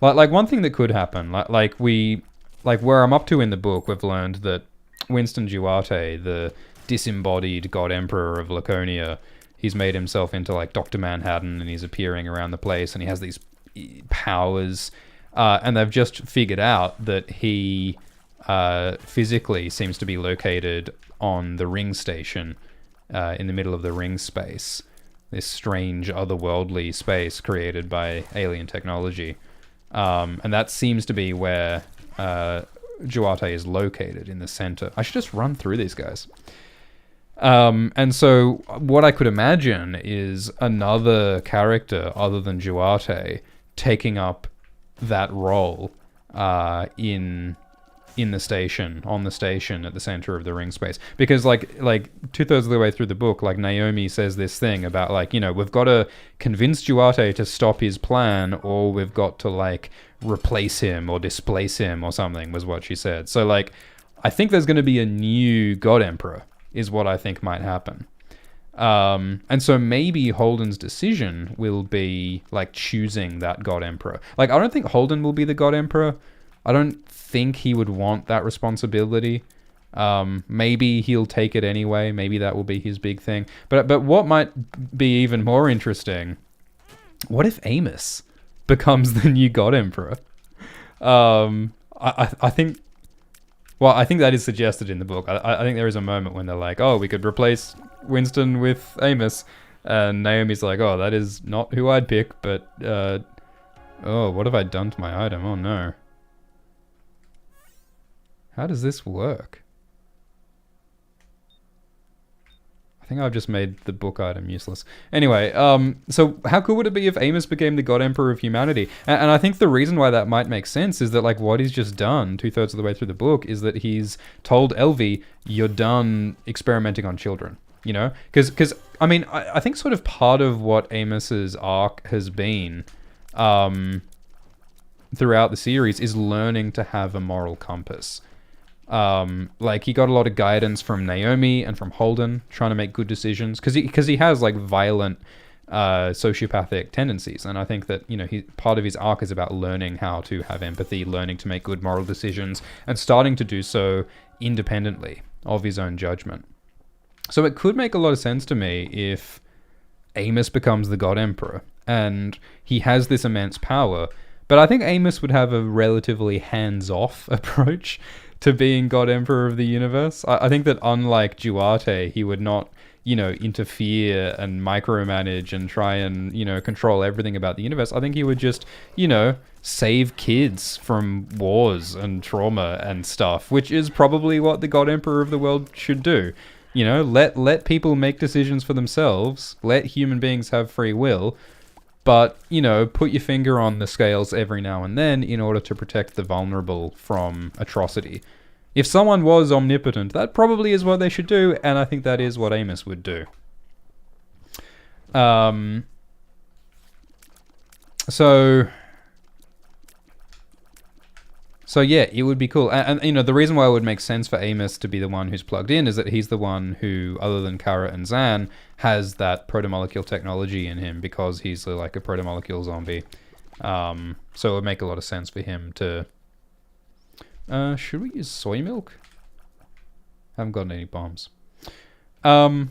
one thing that could happen, like where I'm up to in the book, we've learned that Winston Duarte, the disembodied God Emperor of Laconia, he's made himself into like Dr. Manhattan, and he's appearing around the place, and he has these powers, and they've just figured out that he physically seems to be located on the ring station, in the middle of the ring space, this strange otherworldly space created by alien technology, and that seems to be where Duarte is located, in the center. I should just run through these guys. And so what I could imagine is another character other than Duarte taking up that role in the station, on the station at the center of the ring space. Because like 2/3 of the way through the book, like Naomi says this thing about like, you know, we've got to convince Duarte to stop his plan, or we've got to like replace him or displace him or something, was what she said. So like, I think there's going to be a new God Emperor, is what I think might happen. And so maybe Holden's decision will be like choosing that God Emperor. Like, I don't think Holden will be the God Emperor. I don't think he would want that responsibility. Maybe he'll take it anyway. Maybe that will be his big thing. But what might be even more interesting, what if Amos becomes the new God Emperor? I think... Well, I think that is suggested in the book. I think there is a moment when they're like, oh, we could replace Winston with Amos. And Naomi's like, oh, that is not who I'd pick, but... oh, what have I done to my item? Oh, no. How does this work? I think I've just made the book item useless. Anyway, so how cool would it be if Amos became the God Emperor of humanity? And I think the reason why that might make sense is that like what he's just done 2/3 of the way through the book is that he's told Elvie, you're done experimenting on children, you know? Because I mean, I think sort of part of what Amos's arc has been throughout the series is learning to have a moral compass. Like he got a lot of guidance from Naomi and from Holden, trying to make good decisions, because he has like violent sociopathic tendencies, and I think that, you know, part of his arc is about learning how to have empathy, learning to make good moral decisions, and starting to do so independently of his own judgment. So it could make a lot of sense to me if Amos becomes the God Emperor and he has this immense power, but I think Amos would have a relatively hands-off approach to being God Emperor of the universe. I think that unlike Duarte, he would not, you know, interfere and micromanage and try and, you know, control everything about the universe. I think he would just, you know, save kids from wars and trauma and stuff, which is probably what the God Emperor of the world should do. You know, let people make decisions for themselves, let human beings have free will, but, you know, put your finger on the scales every now and then in order to protect the vulnerable from atrocity. If someone was omnipotent, that probably is what they should do, and I think that is what Amos would do. So yeah, it would be cool. And you know, the reason why it would make sense for Amos to be the one who's plugged in is that he's the one who, other than Kara and Zan, has that protomolecule technology in him, because he's like a protomolecule zombie. So it would make a lot of sense for him to... should we use soy milk? Haven't gotten any bombs. So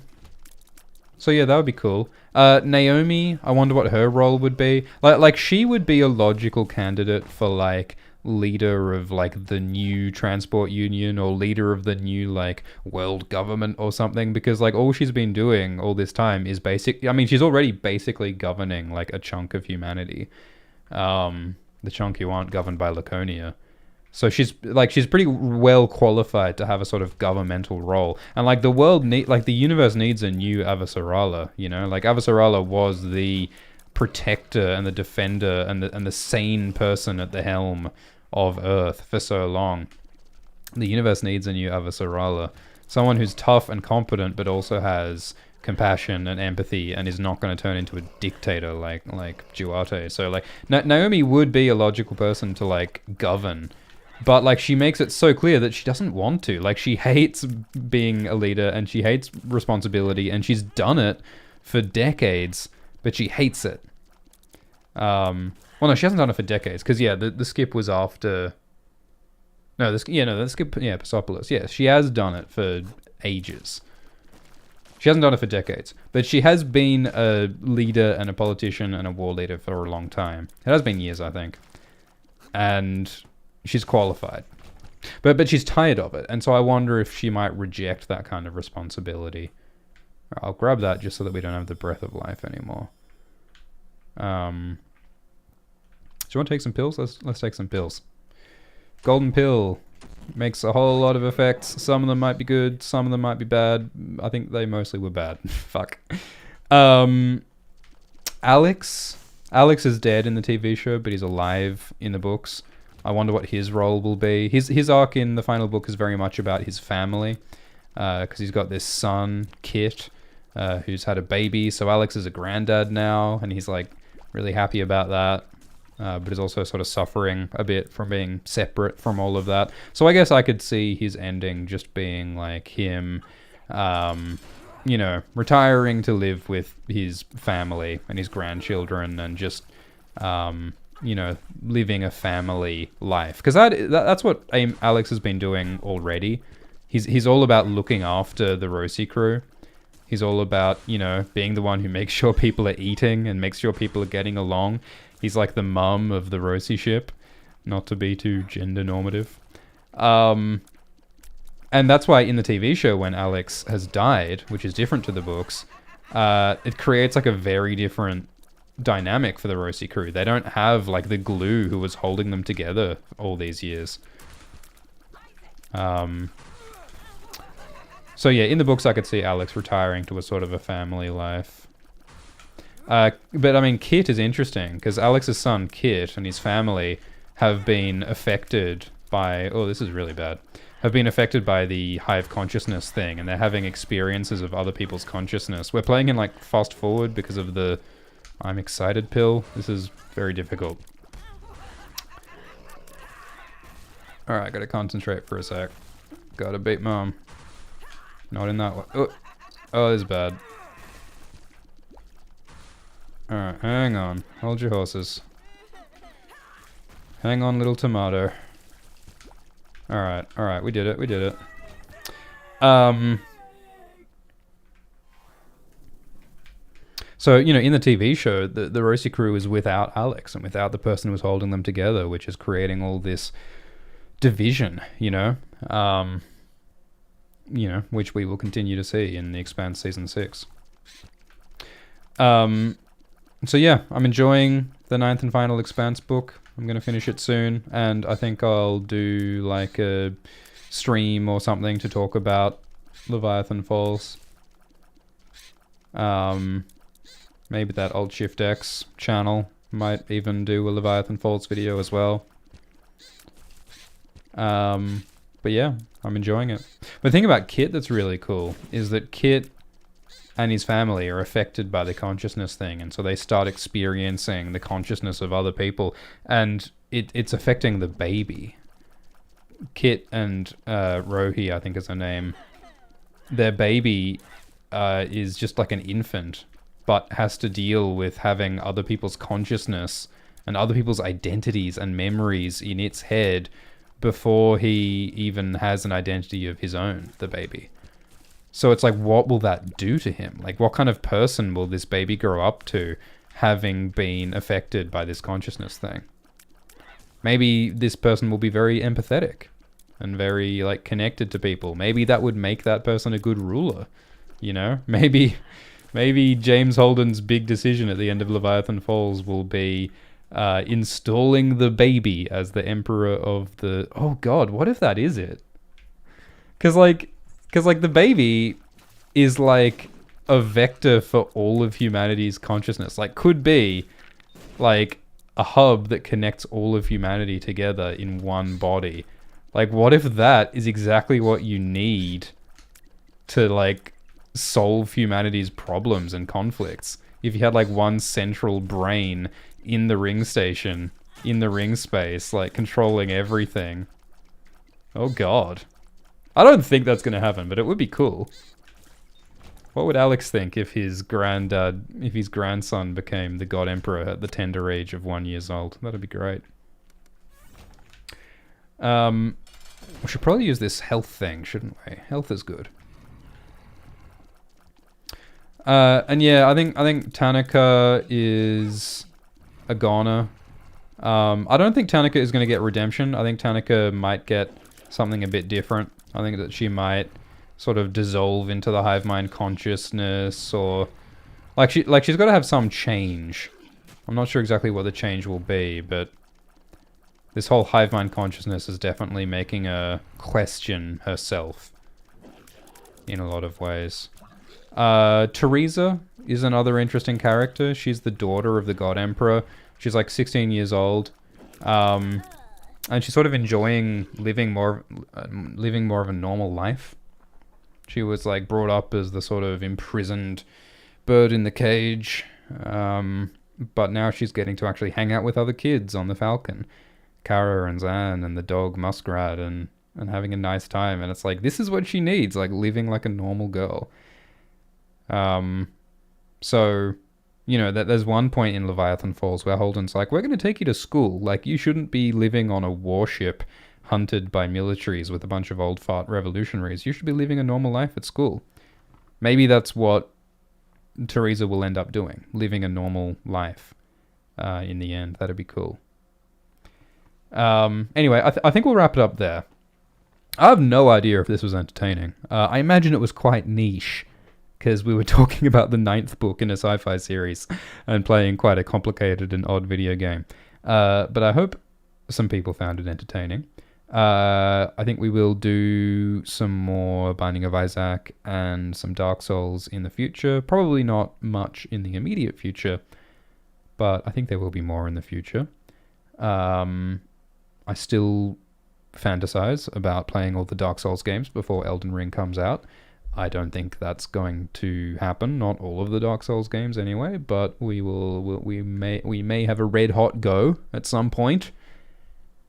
yeah, that would be cool. Naomi, I wonder what her role would be. Like she would be a logical candidate for like leader of like the new transport union, or leader of the new like world government or something, because like all she's been doing all this time is she's already basically governing like a chunk of humanity, the chunk you aren't governed by Laconia. So she's pretty well qualified to have a sort of governmental role, and like the universe needs a new Avasarala, you know, like Avasarala was the protector and the defender and the sane person at the helm of Earth for so long. The universe needs a new Avasarala, someone who's tough and competent, but also has compassion and empathy, and is not going to turn into a dictator like Duarte. So like Naomi would be a logical person to like govern, But, like, she makes it so clear that she doesn't want to. Like, she hates being a leader and she hates responsibility and she's done it for decades, but she hates it. Well, no, she hasn't done it for decades because, yeah, the skip was after... No, the skip, yeah, Persepolis. Yeah, she has done it for ages. She hasn't done it for decades, but she has been a leader and a politician and a war leader for a long time. It has been years, I think. And she's qualified. But she's tired of it, and so I wonder if she might reject that kind of responsibility. I'll grab that just so that we don't have the breath of life anymore. Do you want to take some pills? Let's take some pills. Golden pill makes a whole lot of effects. Some of them might be good, some of them might be bad. I think they mostly were bad. Fuck. Alex is dead in the TV show, but he's alive in the books. I wonder what his role will be. His arc in the final book is very much about his family, because he's got this son, Kit, who's had a baby. So Alex is a granddad now, and he's like really happy about that. But is also sort of suffering a bit from being separate from all of that. So I guess I could see his ending just being like him, retiring to live with his family and his grandchildren and just, living a family life. Because that's what Alex has been doing already. He's all about looking after the Rosie crew. He's all about, being the one who makes sure people are eating and makes sure people are getting along. He's like the mum of the Rosie ship, not to be too gender normative. And that's why in the TV show, when Alex has died, which is different to the books, it creates like a very different dynamic for the Rosie crew. They don't have like the glue who was holding them together all these years. So yeah, in the books I could see Alex retiring to a sort of a family life. But I mean, Kit is interesting because Alex's son Kit and his family have been affected by... Oh, this is really bad. Have been affected by the hive consciousness thing, and they're having experiences of other people's consciousness. We're playing in like fast forward because of the I'm excited pill. This is very difficult. Alright, gotta concentrate for a sec. Gotta beat mom. Not in that one. Oh, this is bad. Alright, hang on. Hold your horses. Hang on, little tomato. Alright, we did it. So, in the TV show, the Rosie crew is without Alex and without the person who's holding them together, which is creating all this division, which we will continue to see in the Expanse Season 6. So yeah, I'm enjoying the 9th and final Expanse book. I'm going to finish it soon, and I think I'll do like a stream or something to talk about Leviathan Falls. Maybe that Alt-Shift-X channel might even do a Leviathan Falls video as well. But yeah, I'm enjoying it. The thing about Kit that's really cool is that Kit and his family are affected by the consciousness thing, and so they start experiencing the consciousness of other people, and it's affecting the baby. Kit and Rohi, I think is her name, their baby is just like an infant, but has to deal with having other people's consciousness and other people's identities and memories in its head before he even has an identity of his own, the baby. So it's like, what will that do to him? Like, what kind of person will this baby grow up to, having been affected by this consciousness thing? Maybe this person will be very empathetic and very, like, connected to people. Maybe that would make that person a good ruler, Maybe James Holden's big decision at the end of Leviathan Falls will be installing the baby as the emperor of the... Oh, God, what if that is it? Because the baby is like a vector for all of humanity's consciousness. Like, could be like a hub that connects all of humanity together in one body. Like, what if that is exactly what you need to like solve humanity's problems and conflicts? If you had like one central brain in the ring station, in the ring space, like controlling everything. Oh god. I don't think that's gonna happen, but it would be cool. What would Alex think if his grandson became the God Emperor at the tender age of 1 year old? That'd be great. We should probably use this health thing, shouldn't we? Health is good. And yeah, I think Tanaka is a goner. I don't think Tanaka is going to get redemption. I think Tanaka might get something a bit different. I think that she might sort of dissolve into the hive mind consciousness, or she's got to have some change. I'm not sure exactly what the change will be, but this whole hive mind consciousness is definitely making her question herself in a lot of ways. Teresa is another interesting character. She's the daughter of the God Emperor. She's like 16 years old. And she's sort of enjoying living more of a normal life. She was like brought up as the sort of imprisoned bird in the cage. But now she's getting to actually hang out with other kids on the Falcon. Kara and Zan and the dog Muskrat and having a nice time. And it's like, this is what she needs, like living like a normal girl. So, you know, there's one point in Leviathan Falls where Holden's like, we're going to take you to school. Like, you shouldn't be living on a warship hunted by militaries with a bunch of old fart revolutionaries. You should be living a normal life at school. Maybe that's what Teresa will end up doing, living a normal life in the end. That'd be cool. Anyway, I think we'll wrap it up there. I have no idea if this was entertaining. I imagine it was quite niche, because we were talking about the 9th book in a sci-fi series and playing quite a complicated and odd video game. But I hope some people found it entertaining. I think we will do some more Binding of Isaac and some Dark Souls in the future. Probably not much in the immediate future, but I think there will be more in the future. I still fantasize about playing all the Dark Souls games before Elden Ring comes out. I don't think that's going to happen. Not all of the Dark Souls games anyway, but we may have a red hot go at some point.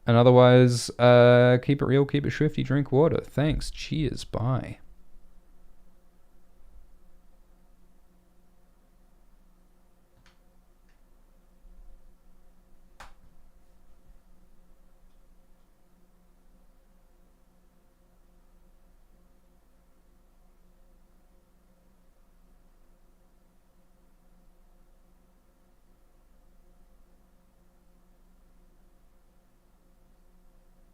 And otherwise, keep it real, keep it swifty, drink water. Thanks. Cheers. Bye.